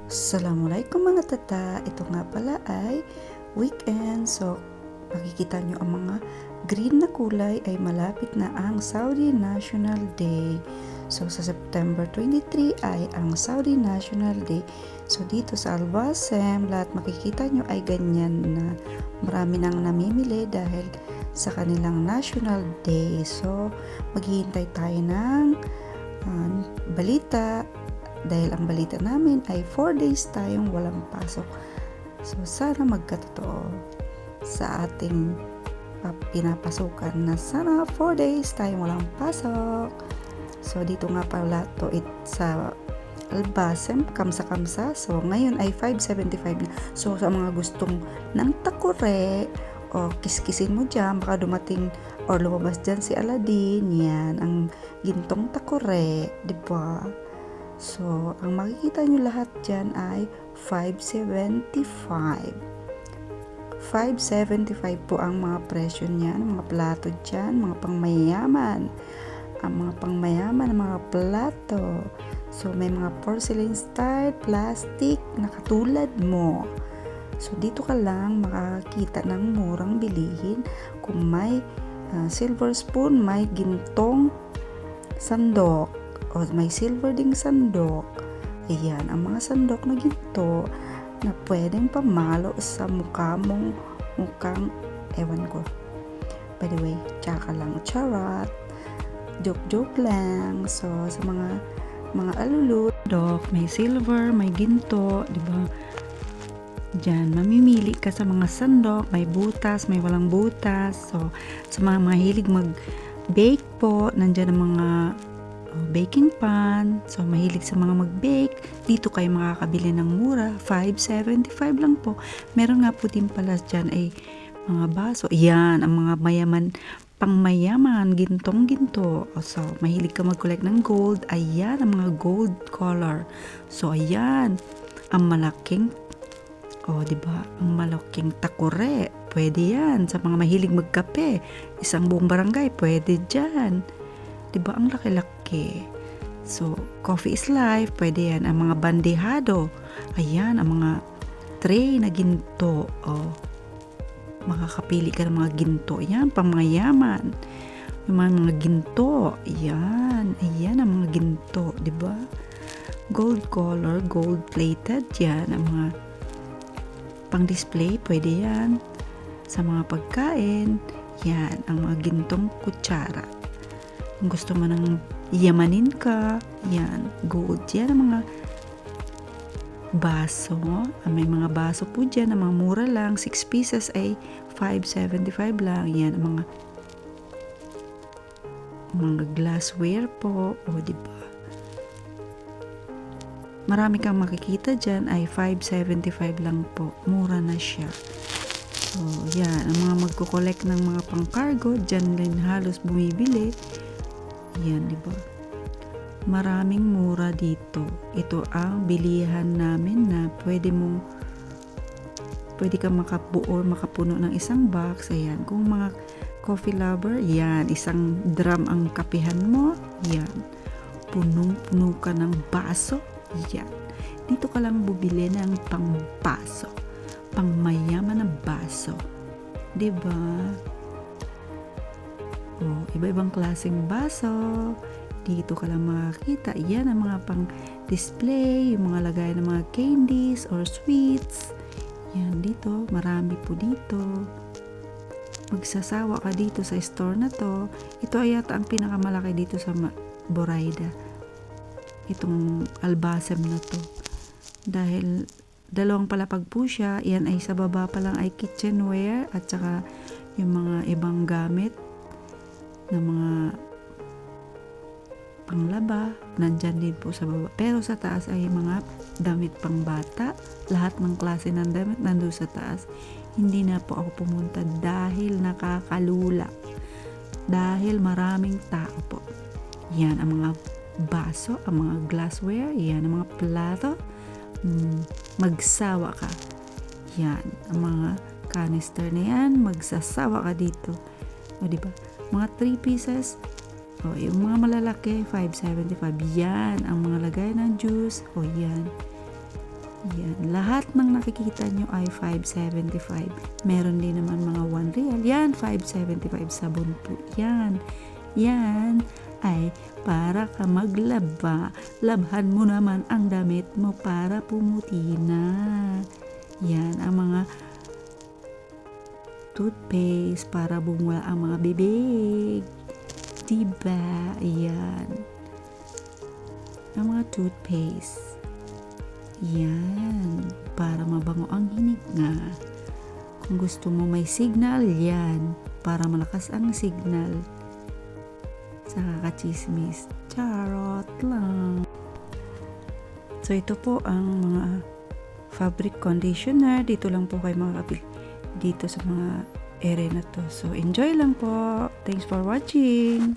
Assalamualaikum mga tata. Ito nga pala ay weekend. So, makikita nyo ang mga green na kulay ay malapit na ang Saudi National Day. So, sa September 23 ay ang Saudi National Day. So, dito sa Al-Wasem, lahat makikita nyo ay ganyan na marami nang namimili dahil sa kanilang National Day. So, maghihintay tayo ng balita dahil ang balita namin ay 4 days tayong walang pasok. So sana magkatotoo sa ating pinapasukan na sana 4 days tayong walang pasok. So dito nga pala to sa Al-Basem, kamsa-kamsa. So ngayon ay 5.75 na. So sa mga gustong ng takure o kiskisin mo dyan, baka dumating or lumabas dyan si Aladdin, yan ang gintong takure, diba? So, ang makikita nyo lahat dyan ay 5.75. 5.75 po ang mga presyo niyan, mga plato dyan, mga pangmayaman. Ang mga pangmayaman, mga plato. So, may mga porcelain style, plastic, na katulad mo. So, dito ka lang makakita ng murang bilihin. Kung may silver spoon, may gintong sandok, o may silver ding sandok. Ayan, ang mga sandok na ginto na pwedeng pamalo sa mukhang ewan ko. By the way, tsaka lang, charot. Joke lang. So, sa mga alulut, may silver, may ginto, di ba? Diyan, mamimili ka sa mga sandok, may butas, may walang butas. So, sa mga mahilig mag-bake po, nandiyan ang mga baking pan. So, mahilig sa mga mag-bake, dito kayo makakabili ng mura. 5.75 lang po. Meron nga po din pala dyan ay mga baso. Yan, ang mga pangmayaman, gintong-ginto. So, mahilig ka mag-collect ng gold. Ayan, ang mga gold color. So, ayan, ang malaking, diba? Ang malaking takure. Pwede yan. Sa mga mahilig magkape, isang buong barangay, pwede dyan. Diba ang laki-laki? So, coffee is life, pwede yan. Ang mga bandehado, ayan, ang mga tray na ginto. Makakapili ka ng mga ginto. Ayan, pangmayaman. Yung mga ginto, ayan, ang mga ginto, diba? Gold color, gold plated, yan, ang mga pang-display, pwede yan. Sa mga pagkain, yan, ang mga gintong kutsara. Kung gusto mo nang yamanin ka, yan, gold. Yan ang mga baso. May mga baso po dyan, ang mga mura lang. 6 pieces ay 5.75 lang. Yan, ang mga glassware po. Diba? Marami kang makikita dyan ay 5.75 lang po. Mura na siya. So, yan, ang mga magkukolekt ng mga pang-cargo, dyan rin halos bumibili. Yan, diba? Maraming mura dito. Ito ang bilihan namin na pwede ka makabuo, makapuno ng isang box. Ayan, kung mga coffee lover, yan, isang drum ang kapihan mo. Yan, punong-puno ka ng baso. Yan, dito ka lang bubili ng pang-baso, pangmayaman na baso. Diba? Iba-ibang klaseng baso. Dito ka lang makakita. Yan ang mga pang-display, yung mga lagay ng mga candies or sweets. Yan, dito. Marami po dito. Magsasawa ka dito sa store na to. Ito ay yata ang pinakamalaki dito sa Boraida. Itong Al-Basem na to. Dahil dalawang palapag po siya. Yan ay sa baba pa lang ay kitchenware at saka yung mga ibang gamit na mga panglaba, nandyan din po sa baba. Pero sa taas ay mga damit pang bata. Lahat ng klase ng damit nandun sa taas. Hindi na po ako pumunta dahil nakakalula. Dahil maraming tao po. Yan ang mga baso, ang mga glassware, yan ang mga plato. Magsawa ka. Yan, ang mga canister na yan, magsasawa ka dito. Diba? Mga 3 pieces, yung mga malalaki, 5.75. Yan, ang mga lagay ng juice. Yan. Yan. Lahat ng nakikita nyo ay 575. Meron din naman mga 1 real. Yan, 575 sabon po. Yan. Yan ay para ka maglaba. Labhan mo naman ang damit mo para pumuti na. Yan, ang mga toothpaste para bumula ang mga bibig. Diba? Yan. Ang mga toothpaste. Yan. Para mabango ang hinig nga. Kung gusto mo may signal, yan. Para malakas ang signal. Sa kakachismis. Charot lang. So, ito po ang mga fabric conditioner. Dito lang po kayo makakabili. Dito sa mga area na to. So, enjoy lang po. Thanks for watching.